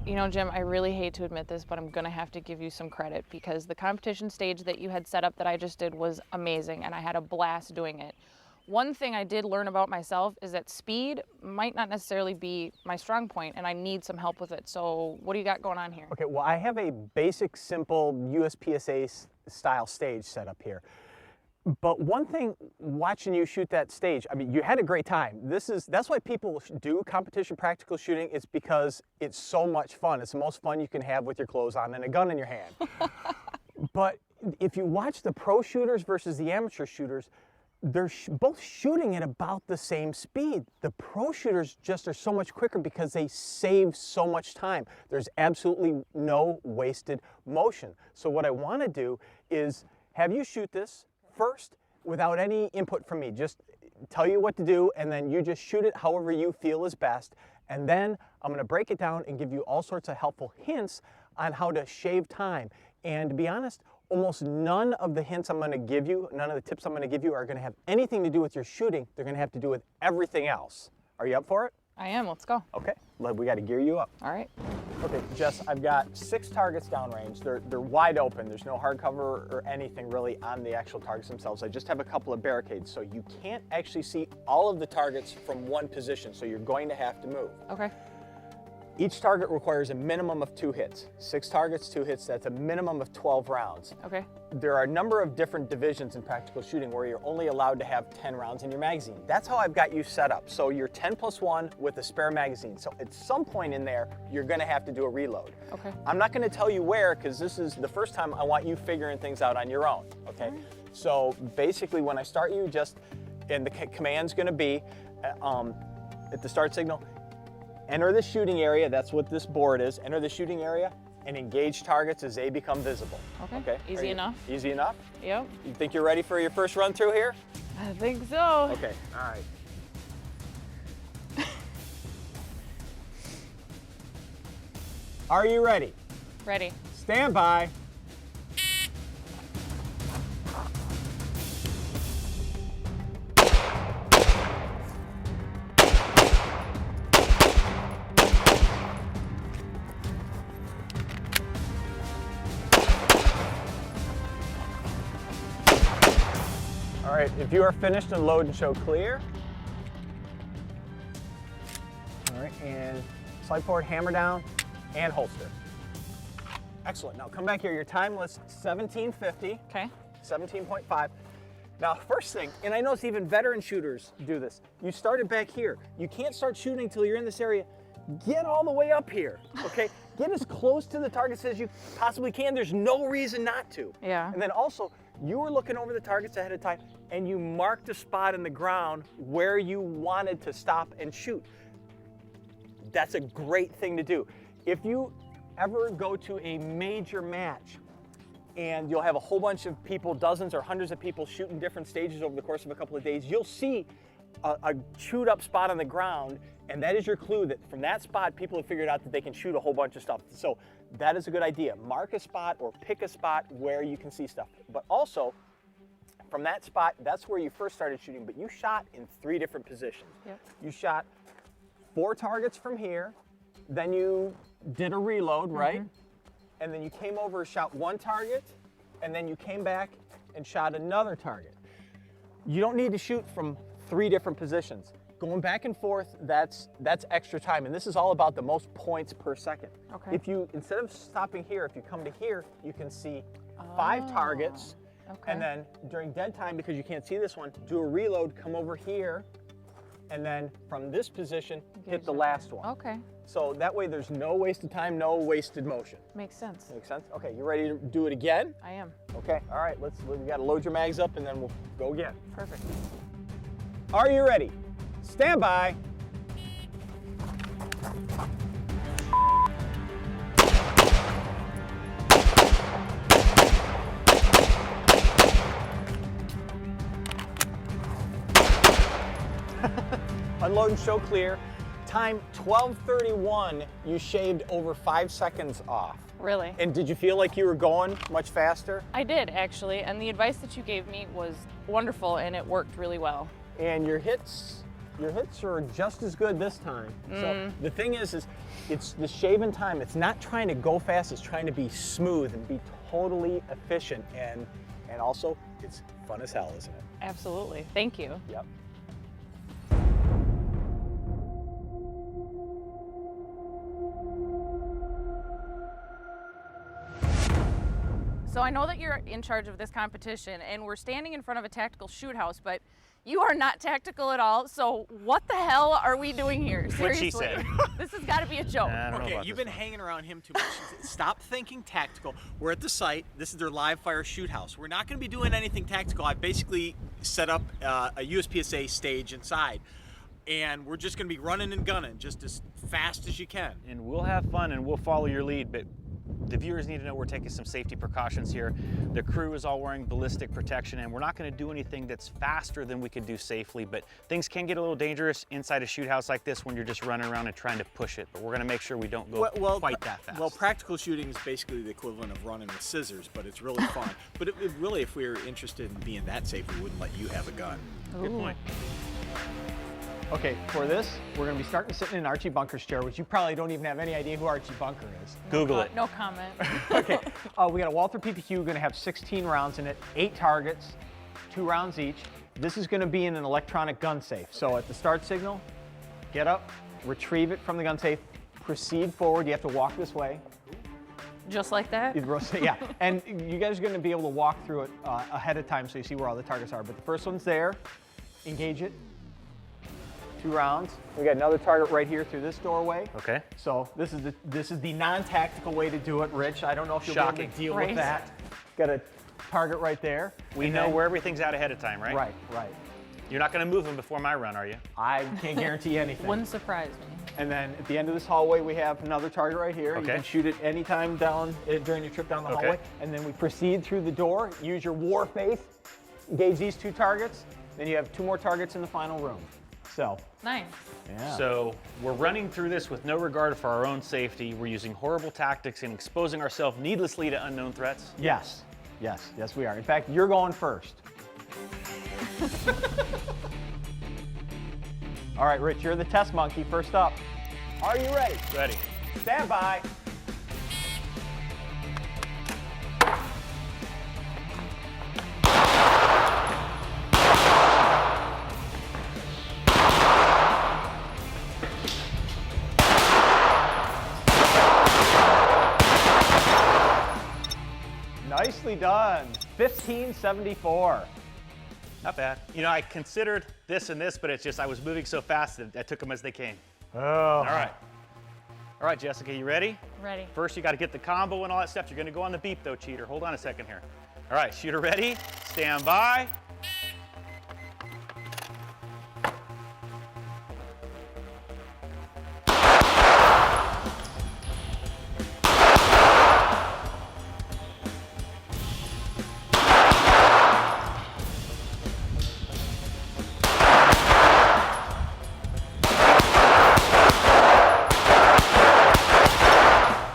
You know, Jim, I really hate to admit this, but I'm gonna have to give you some credit because the competition stage that you had set up that I just did was amazing and I had a blast doing it. One thing I did learn about myself is that speed might not necessarily be my strong point and I need some help with it. So what do you got going on here? Okay, well, I have a basic, simple USPSA style stage set up here. But one thing, watching you shoot that stage, I mean, you had a great time. That's why people do competition practical shooting. It's because it's so much fun. It's the most fun you can have with your clothes on and a gun in your hand. But if you watch the pro shooters versus the amateur shooters, they're both shooting at about the same speed. The pro shooters just are so much quicker because they save so much time. There's absolutely no wasted motion. So what I want to do is have you shoot this first without any input from me. Just tell you what to do and then you just shoot it however you feel is best. And then I'm going to break it down and give you all sorts of helpful hints on how to shave time. And to be honest, almost none of the hints I'm going to give you, none of the tips I'm going to give you are going to have anything to do with your shooting. They're going to have to do with everything else. Are you up for it? I am. Let's go. Okay. We got to gear you up. All right. Okay, Jess, I've got 6 targets downrange. They're wide open. There's no hardcover or anything really on the actual targets themselves. I just have a couple of barricades, so you can't actually see all of the targets from one position, so you're going to have to move. Okay. Each target requires a minimum of 2 hits. 6 targets, 2 hits, that's a minimum of 12 rounds. Okay. There are a number of different divisions in practical shooting where you're only allowed to have 10 rounds in your magazine. That's how I've got you set up. So you're 10+1 with a spare magazine. So at some point in there, you're gonna have to do a reload. Okay. I'm not gonna tell you where, because this is the first time I want you figuring things out on your own, okay? So basically when I start you, and the command's gonna be, at the start signal, enter the shooting area, that's what this board is, enter the shooting area and engage targets as they become visible. Okay. Easy enough. Easy enough? Yep. You think you're ready for your first run through here? I think so. Okay, all right. Are you ready? Ready. Stand by. All right, if you are finished, and load and show clear. All right, and slide forward, hammer down, and holster. Excellent. Now come back here. Your time was 17:50. Okay. 17.5. Now, first thing, and I notice even veteran shooters do this. You started back here. You can't start shooting until you're in this area. Get all the way up here, okay? Get as close to the targets as you possibly can. There's no reason not to. Yeah. And then also, you were looking over the targets ahead of time and you marked a spot in the ground where you wanted to stop and shoot. That's a great thing to do. If you ever go to a major match and you'll have a whole bunch of people, dozens or hundreds of people shooting different stages over the course of a couple of days, you'll see a chewed up spot on the ground, and that is your clue that from that spot people have figured out that they can shoot a whole bunch of stuff. So that is a good idea. Mark a spot or pick a spot where you can see stuff. But also, from that spot, that's where you first started shooting, but you shot in 3 different positions. Yep. You shot 4 targets from here, then you did a reload, right? And then you came over, shot 1 target, and then you came back and shot another target. You don't need to shoot from 3 different positions. Going back and forth, that's extra time, and this is all about the most points per second. Okay. If you, instead of stopping here, if you come to here, you can see 5 targets, Okay. and then during dead time, because you can't see this one, do a reload, come over here, and then from this position, hit the last one. Okay. So that way there's no wasted time, no wasted motion. Makes sense. Make sense? Okay, you ready to do it again? I am. Okay, all right, we gotta load your mags up and then we'll go again. Perfect. Are you ready? Stand by. Unload and show clear. Time 12:31, you shaved over 5 seconds off. Really? And did you feel like you were going much faster? I did, actually, and the advice that you gave me was wonderful and it worked really well. And your hits your hits are just as good this time. So the thing is it's the shaving time. It's not trying to go fast. It's trying to be smooth and be totally efficient. And also, it's fun as hell, isn't it? Absolutely. Thank you. Yep. So I know that you're in charge of this competition, and we're standing in front of a tactical shoot house, but you are not tactical at all. So what the hell are we doing here? Seriously. What she said. This has got to be a joke. I don't know Okay, about you've this been one. hanging around him too much. Stop thinking tactical. We're at the site. This is their live fire shoot house. We're not going to be doing anything tactical. I basically set up a USPSA stage inside, and we're just going to be running and gunning just as fast as you can. And we'll have fun and we'll follow your lead, but the viewers need to know we're taking some safety precautions here. The crew is all wearing ballistic protection, and we're not going to do anything that's faster than we could do safely, but things can get a little dangerous inside a shoot house like this when you're just running around and trying to push it, but we're going to make sure we don't go quite that fast. Well, practical shooting is basically the equivalent of running with scissors, but it's really fun. But really, if we were interested in being that safe, we wouldn't let you have a gun. Good point. Okay, for this, we're going to be starting sitting in Archie Bunker's chair, which you probably don't even have any idea who Archie Bunker is. Google it. No comment. Okay, we got a Walther PPQ, going to have 16 rounds in it, 8 targets, 2 rounds each. This is going to be in an electronic gun safe. So at the start signal, get up, retrieve it from the gun safe, proceed forward. You have to walk this way. Just like that? Yeah, and you guys are going to be able to walk through it ahead of time so you see where all the targets are. But the first one's there, engage it. 2 rounds. We got another target right here through this doorway. Okay. So this is the non-tactical way to do it, Rich. I don't know if you'll be able Shocking. to deal Right. with that. Got a target right there. We And know then- where everything's at ahead of time, right? Right. You're not going to move them before my run, are you? I can't guarantee anything. Wouldn't surprise me. And then at the end of this hallway, we have another target right here. You Okay. can shoot it anytime down during your trip down the Okay. hallway. And then we proceed through the door. Use your war faith. Engage these 2 targets. Then you have 2 more targets in the final room. So, Nice. yeah. So we're running through this with no regard for our own safety. We're using horrible tactics and exposing ourselves needlessly to unknown threats. Yes, we are. In fact, you're going first. All right, Rich, you're the test monkey. First up. Are you ready? Ready. Stand by. Nicely done. 1574. Not bad. You know, I considered this and this, but it's just I was moving so fast that I took them as they came. Oh. All right. All right, Jessica, you ready? Ready. First, you got to get the combo and all that stuff. You're going to go on the beep, though, cheater. Hold on a second here. All right, shooter ready. Stand by.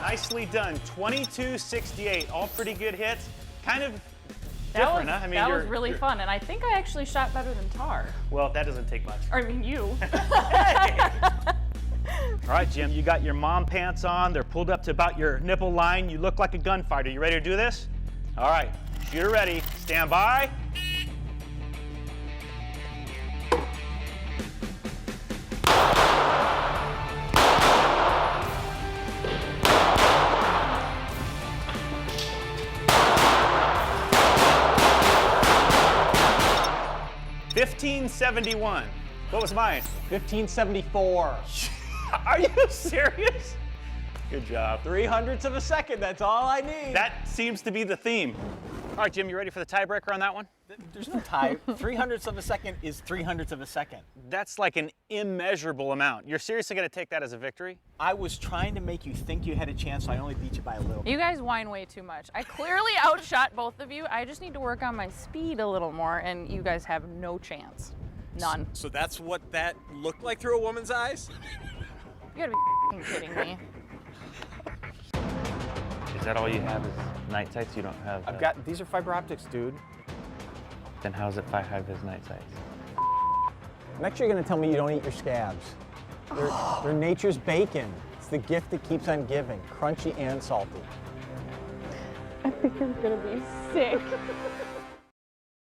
Nicely done. 2268. All pretty good hits. Kind of different, huh? I mean, that was you're- really you're- fun, and I think I actually shot better than Tar. Well, that doesn't take much. Or I mean, you. All right, Jim, you got your mom pants on. They're pulled up to about your nipple line. You look like a gunfighter. You ready to do this? All right, shooter ready. Stand by. $15.71. What was mine? 1574. Are you serious? Good job. 300ths of a second, that's all I need. That seems to be the theme. All right, Jim, you ready for the tiebreaker on that one? There's no tie. 300ths of a second is 300ths of a second. That's like an immeasurable amount. You're seriously going to take that as a victory? I was trying to make you think you had a chance, so I only beat you by a little. You guys whine way too much. I clearly outshot both of you. I just need to work on my speed a little more, and you guys have no chance. None. So that's what that looked like through a woman's eyes? You gotta be f***ing kidding me. Is that all you have is night sights? You don't have... I've got, these are fiber optics, dude. Then how's it 5 high vis night sights? Next you're gonna tell me you don't eat your scabs. They're nature's bacon. It's the gift that keeps on giving, crunchy and salty. I think you're gonna be sick.